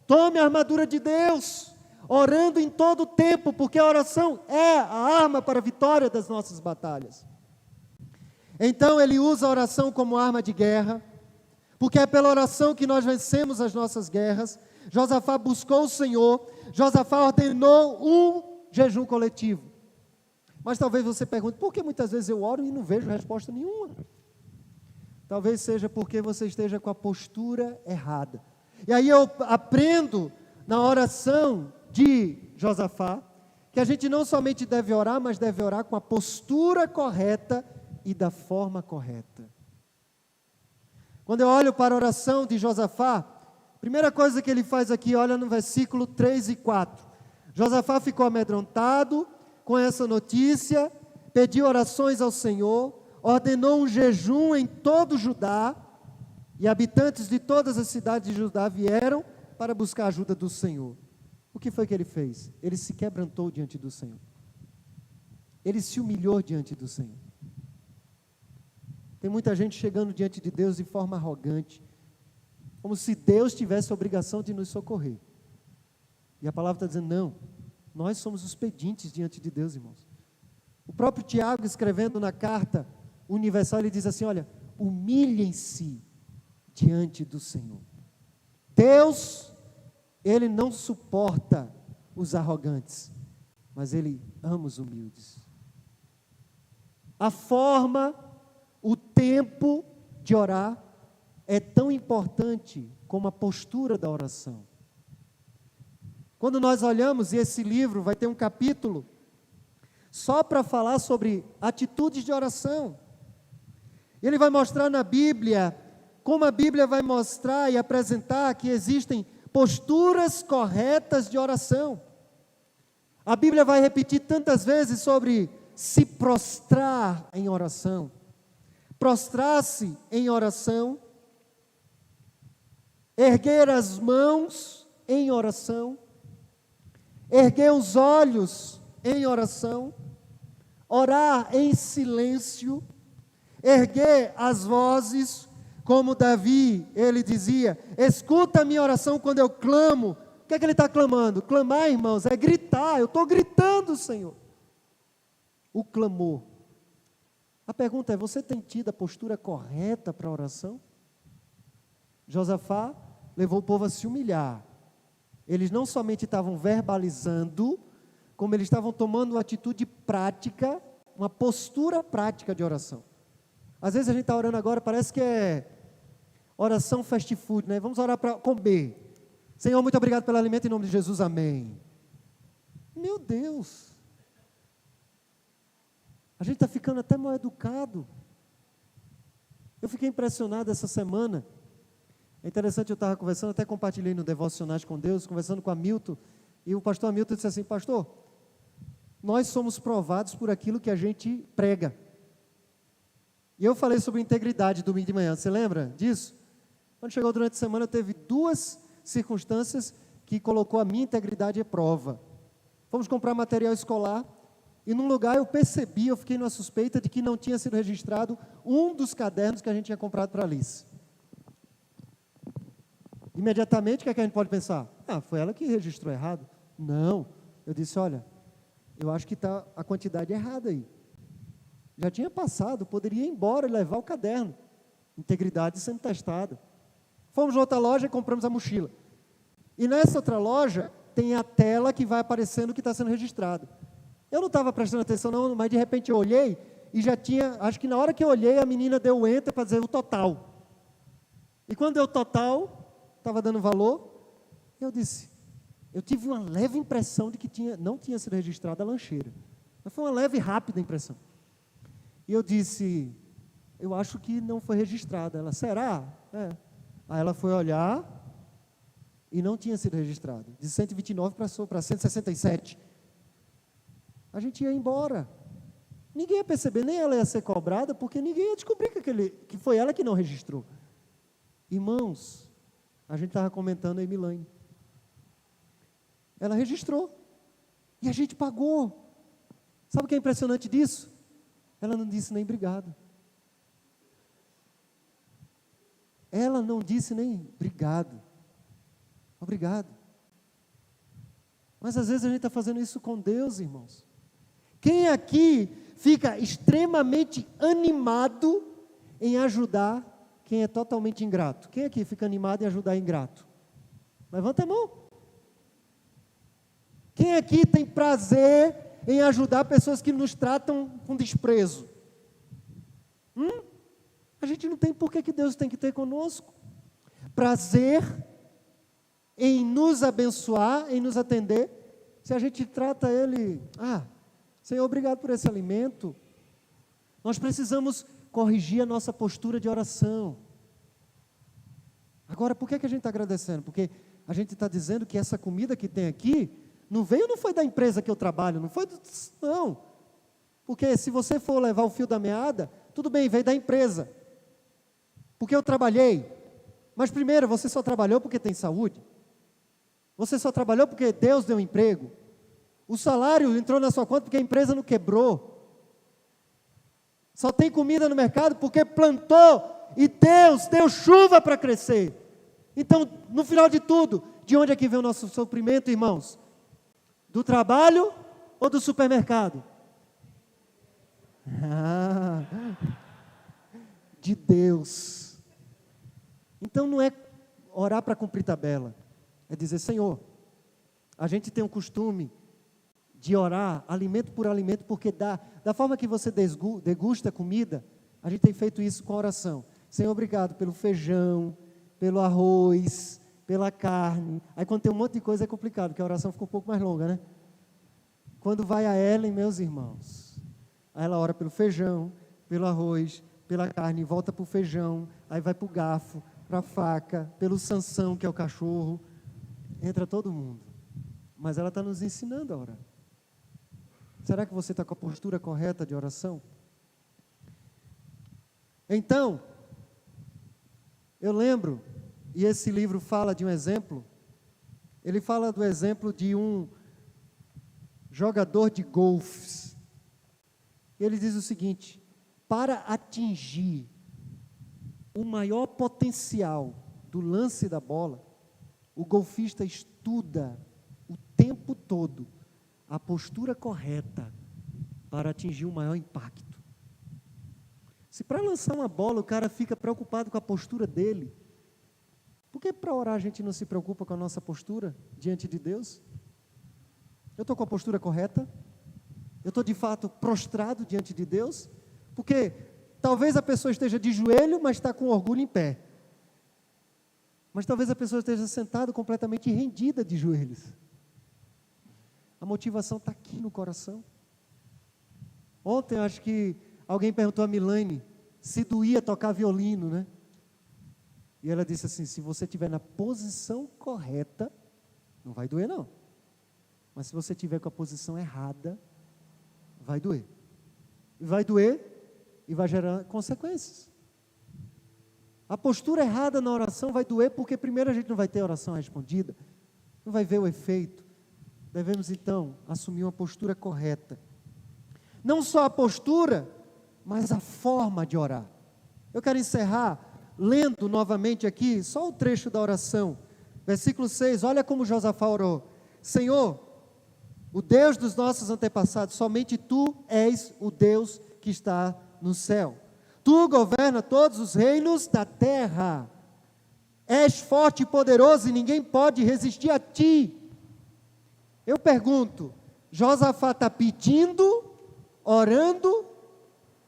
tome a armadura de Deus, orando em todo o tempo, porque a oração é a arma para a vitória das nossas batalhas. Então ele usa a oração como arma de guerra, porque é pela oração que nós vencemos as nossas guerras. Josafá buscou o Senhor, Josafá ordenou um jejum coletivo. Mas talvez você pergunte, por que muitas vezes eu oro e não vejo resposta nenhuma? Talvez seja porque você esteja com a postura errada. E aí eu aprendo na oração de Josafá, que a gente não somente deve orar, mas deve orar com a postura correta e da forma correta. Quando eu olho para a oração de Josafá, a primeira coisa que ele faz aqui, olha no versículo 3 e 4. Josafá ficou amedrontado com essa notícia, pediu orações ao Senhor, ordenou um jejum em todo Judá, e habitantes de todas as cidades de Judá vieram para buscar a ajuda do Senhor. O que foi que ele fez? Ele se quebrantou diante do Senhor. Ele se humilhou diante do Senhor. Tem muita gente chegando diante de Deus de forma arrogante, como se Deus tivesse a obrigação de nos socorrer. E a palavra está dizendo, não, nós somos os pedintes diante de Deus, irmãos. O próprio Tiago, escrevendo na carta universal, ele diz assim, olha, humilhem-se diante do Senhor. Deus, Ele não suporta os arrogantes, mas Ele ama os humildes. A forma, o tempo de orar é tão importante como a postura da oração. Quando nós olhamos, e esse livro vai ter um capítulo só para falar sobre atitudes de oração. Ele vai mostrar na Bíblia, como a Bíblia vai mostrar e apresentar que existem posturas corretas de oração. A Bíblia vai repetir tantas vezes sobre se prostrar em oração. Prostrar-se em oração, erguer as mãos em oração, erguer os olhos em oração, orar em silêncio, erguer as vozes, como Davi, ele dizia, escuta a minha oração quando eu clamo. O que é que ele está clamando? Clamar, irmãos, é gritar, eu estou gritando, Senhor. O clamor. A pergunta é, você tem tido a postura correta para a oração? Josafá levou o povo a se humilhar. Eles não somente estavam verbalizando, como eles estavam tomando uma atitude prática, uma postura prática de oração. Às vezes a gente está orando agora, parece que é oração fast food, né? Vamos orar para comer. Senhor, muito obrigado pelo alimento em nome de Jesus, amém. Meu Deus! A gente está ficando até mal educado. Eu fiquei impressionado essa semana. É interessante, eu estava conversando, até compartilhei no Devocionais com Deus, conversando com a Hamilton, e o pastor Hamilton disse assim, pastor, nós somos provados por aquilo que a gente prega. E eu falei sobre integridade domingo de manhã, você lembra disso? Quando chegou durante a semana, teve 2 circunstâncias que colocou a minha integridade à prova. Fomos comprar material escolar, e num lugar eu percebi, eu fiquei numa suspeita de que não tinha sido registrado um dos cadernos que a gente tinha comprado para a Alice. Imediatamente, o que é que a gente pode pensar? Ah, foi ela que registrou errado. Não, eu disse, olha, eu acho que está a quantidade errada aí. Já tinha passado, poderia ir embora e levar o caderno. Integridade sendo testada. Fomos na outra loja e compramos a mochila. E nessa outra loja, tem a tela que vai aparecendo o que está sendo registrado. Eu não estava prestando atenção não, mas de repente eu olhei e já tinha, acho que na hora que eu olhei, a menina deu o enter para dizer o total. E quando deu o total, estava dando valor, eu disse, eu tive uma leve impressão de que não tinha sido registrada a lancheira. Mas foi uma leve e rápida impressão. E eu disse, eu acho que não foi registrada. Ela, será? É. Aí ela foi olhar e não tinha sido registrado. De 129 passou para 167. A gente ia embora. Ninguém ia perceber, nem ela ia ser cobrada, porque ninguém ia descobrir que foi ela que não registrou. Irmãos, a gente estava comentando a Emilane. Ela registrou. E a gente pagou. Sabe o que é impressionante disso? Ela não disse nem obrigado. Ela não disse nem obrigado. Obrigado. Mas às vezes a gente está fazendo isso com Deus, irmãos. Quem aqui fica extremamente animado em ajudar quem é totalmente ingrato? Quem aqui fica animado em ajudar ingrato? Levanta a mão. Quem aqui tem prazer em ajudar pessoas que nos tratam com desprezo? A gente não tem por que Deus tem que ter conosco. Prazer em nos abençoar, em nos atender, se a gente trata Ele, Senhor, obrigado por esse alimento. Nós precisamos corrigir a nossa postura de oração. Agora, por que a gente está agradecendo? Porque a gente está dizendo que essa comida que tem aqui, não foi da empresa que eu trabalho, não. Porque se você for levar o fio da meada, tudo bem, veio da empresa. Porque eu trabalhei. Mas primeiro, você só trabalhou porque tem saúde. Você só trabalhou porque Deus deu emprego. O salário entrou na sua conta porque a empresa não quebrou. Só tem comida no mercado porque plantou e Deus deu chuva para crescer. Então, no final de tudo, de onde é que vem o nosso suprimento, irmãos? Do trabalho ou do supermercado? De Deus. Então não é orar para cumprir tabela, é dizer, Senhor, a gente tem um costume de orar alimento por alimento, porque da forma que você degusta a comida, a gente tem feito isso com a oração. Senhor, obrigado pelo feijão, pelo arroz, pela carne. Aí quando tem um monte de coisa é complicado, porque a oração fica um pouco mais longa, né? Quando vai a Ellen, meus irmãos, aí ela ora pelo feijão, pelo arroz, pela carne, volta para o feijão, aí vai para o garfo, para a faca, pelo Sansão, que é o cachorro, entra todo mundo. Mas ela está nos ensinando a orar. Será que você está com a postura correta de oração? Então, eu lembro, e esse livro fala de um exemplo, ele fala do exemplo de um jogador de golfe. Ele diz o seguinte: para atingir o maior potencial do lance da bola, o golfista estuda o tempo todo a postura correta para atingir o maior impacto. Se para lançar uma bola o cara fica preocupado com a postura dele, por que para orar a gente não se preocupa com a nossa postura diante de Deus? Eu estou com a postura correta? Eu estou de fato prostrado diante de Deus? Porque talvez a pessoa esteja de joelho, mas está com orgulho em pé. Mas talvez a pessoa esteja sentada completamente rendida de joelhos. A motivação está aqui no coração. Ontem acho que alguém perguntou a Milane se doía tocar violino, né? E ela disse assim, se você estiver na posição correta, não vai doer não. Mas se você estiver com a posição errada, vai doer. Vai doer e vai gerar consequências. A postura errada na oração vai doer porque primeiro a gente não vai ter a oração respondida, não vai ver o efeito. Devemos então assumir uma postura correta. Não só a postura, mas a forma de orar. Eu quero encerrar lendo novamente aqui, só o trecho da oração. Versículo 6, olha como Josafá orou. Senhor, o Deus dos nossos antepassados, somente Tu és o Deus que está no céu. Tu governa todos os reinos da terra. És forte e poderoso e ninguém pode resistir a Ti. Eu pergunto, Josafá está pedindo, orando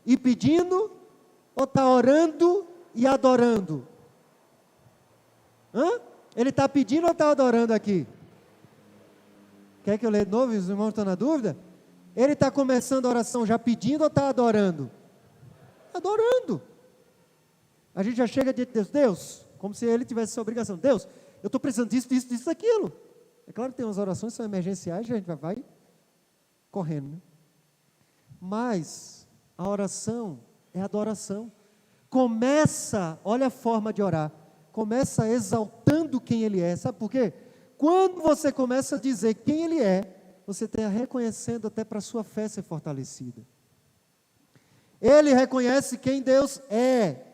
e pedindo, ou está orando e adorando? Ele está pedindo ou está adorando aqui? Quer que eu leia de novo? Os irmãos estão na dúvida? Ele está começando a oração já pedindo ou está adorando? Adorando. A gente já chega diante de Deus, Deus, como se ele tivesse essa obrigação. Deus, eu estou precisando disso, daquilo. É claro que tem umas orações que são emergenciais, a gente vai correndo, né? Mas a oração é adoração. Começa, olha a forma de orar, começa exaltando quem Ele é. Sabe por quê? Quando você começa a dizer quem Ele é, você está reconhecendo até para a sua fé ser fortalecida. Ele reconhece quem Deus é.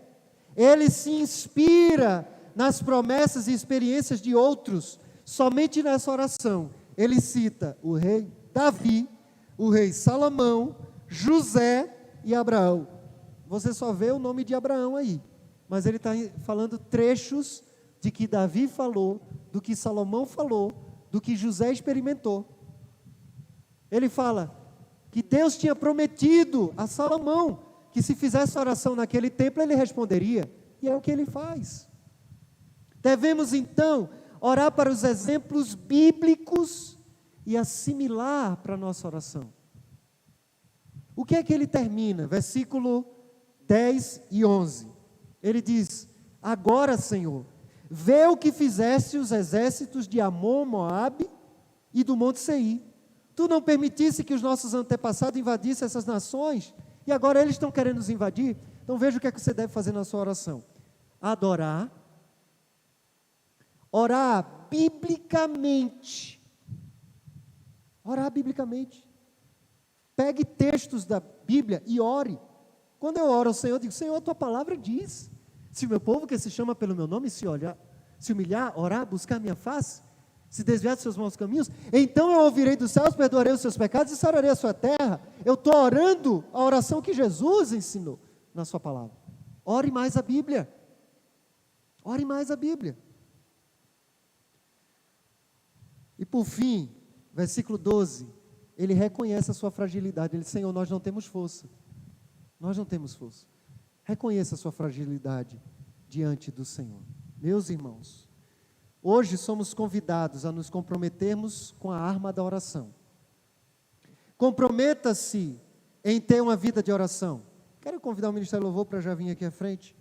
Ele se inspira nas promessas e experiências de outros. Somente nessa oração, ele cita o rei Davi, o rei Salomão, José e Abraão. Você só vê o nome de Abraão aí, mas ele está falando trechos de que Davi falou, do que Salomão falou, do que José experimentou. Ele fala que Deus tinha prometido a Salomão que se fizesse oração naquele templo ele responderia, e é o que ele faz. Devemos então orar para os exemplos bíblicos e assimilar para a nossa oração. O que é que ele termina? Versículo 10 e 11. Ele diz: agora, Senhor, vê o que fizeste os exércitos de Amon, Moabe e do Monte Seir. Tu não permitisse que os nossos antepassados invadissem essas nações, e agora eles estão querendo nos invadir. Então veja o que é que você deve fazer na sua oração: adorar, orar biblicamente. Orar biblicamente. Pegue textos da Bíblia e ore. Quando eu oro ao Senhor, eu digo: Senhor, a tua palavra diz: se o meu povo que se chama pelo meu nome se humilhar, orar, buscar a minha face, se desviar dos seus maus caminhos, então eu ouvirei dos céus, perdoarei os seus pecados e sararei a sua terra. Eu estou orando a oração que Jesus ensinou na sua palavra. Ore mais a Bíblia. Ore mais a Bíblia. E por fim, versículo 12, ele reconhece a sua fragilidade. Ele diz: Senhor, nós não temos força. Nós não temos força. Reconheça a sua fragilidade diante do Senhor. Meus irmãos, hoje somos convidados a nos comprometermos com a arma da oração. Comprometa-se em ter uma vida de oração. Quero convidar o Ministério Louvor para já vir aqui à frente.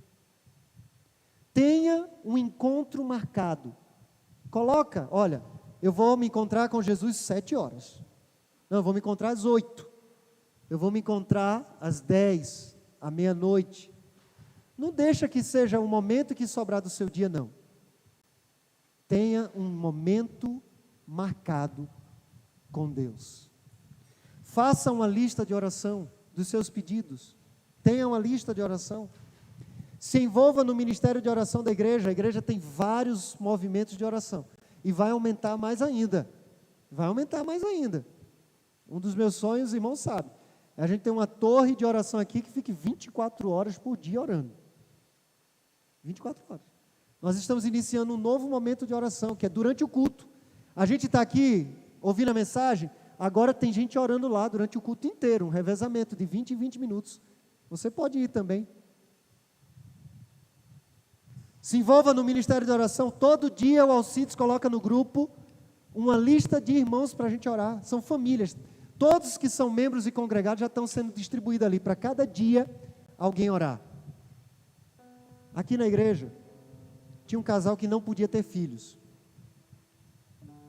Tenha um encontro marcado. Coloca, olha, eu vou me encontrar com Jesus 7 horas. Não, eu vou me encontrar às 8. Eu vou me encontrar às 10, à meia-noite. Não deixa que seja um momento que sobrar do seu dia, não. Tenha um momento marcado com Deus. Faça uma lista de oração dos seus pedidos. Tenha uma lista de oração. Se envolva no ministério de oração da igreja. A igreja tem vários movimentos de oração. E vai aumentar mais ainda. Vai aumentar mais ainda. Um dos meus sonhos, os irmãos sabem, é a gente ter uma torre de oração aqui que fique 24 horas por dia orando. 24 horas. Nós estamos iniciando um novo momento de oração, que é durante o culto. A gente está aqui ouvindo a mensagem, agora tem gente orando lá durante o culto inteiro, um revezamento de 20 em 20 minutos. Você pode ir também. Se envolva no ministério de oração. Todo dia o Alcides coloca no grupo uma lista de irmãos para a gente orar. São famílias. Todos que são membros e congregados já estão sendo distribuídos ali, para cada dia alguém orar. Aqui na igreja, tinha um casal que não podia ter filhos.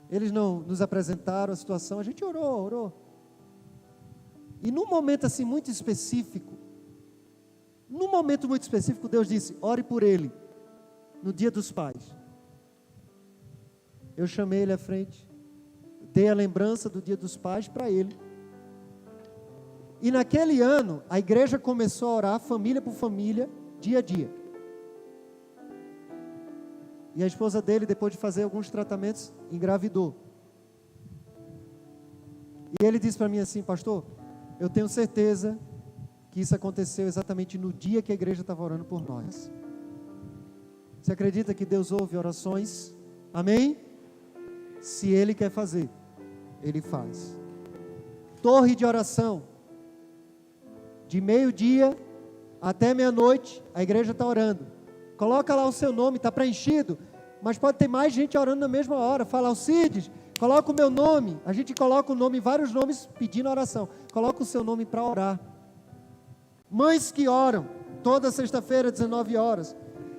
Eles não nos apresentaram a situação, a gente orou. E num momento assim muito específico, Deus disse: ore por ele, no dia dos pais. Eu chamei ele à frente, dei a lembrança do dia dos pais para ele. E naquele ano, a igreja começou a orar família por família, dia a dia. E a esposa dele, depois de fazer alguns tratamentos, engravidou. E ele disse para mim assim: pastor, eu tenho certeza que isso aconteceu exatamente no dia que a igreja estava orando por nós. Você acredita que Deus ouve orações? Amém? Se Ele quer fazer, Ele faz. Torre de oração. De meio-dia até meia-noite, a igreja está orando. Coloca lá o seu nome, está preenchido, mas pode ter mais gente orando na mesma hora. Fala: Alcides, coloca o meu nome. A gente coloca o nome, vários nomes pedindo oração. Coloca o seu nome para orar. Mães que oram, toda sexta-feira, 19 horas.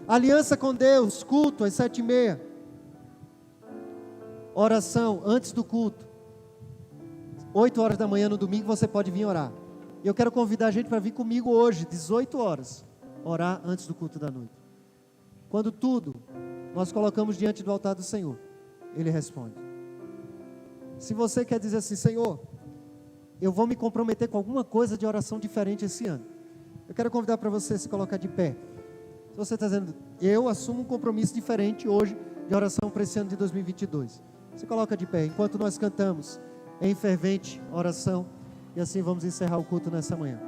Aliança com Deus, culto às 7h30. Oração antes do culto. 8 horas da manhã no domingo você pode vir orar. E eu quero convidar a gente para vir comigo hoje, 18 horas, orar antes do culto da noite. Quando tudo nós colocamos diante do altar do Senhor, Ele responde. Se você quer dizer assim: Senhor, eu vou me comprometer com alguma coisa de oração diferente esse ano, eu quero convidar para você se colocar de pé. Se você está dizendo: eu assumo um compromisso diferente hoje de oração para esse ano de 2022, se coloca de pé, enquanto nós cantamos em fervente oração, e assim vamos encerrar o culto nessa manhã.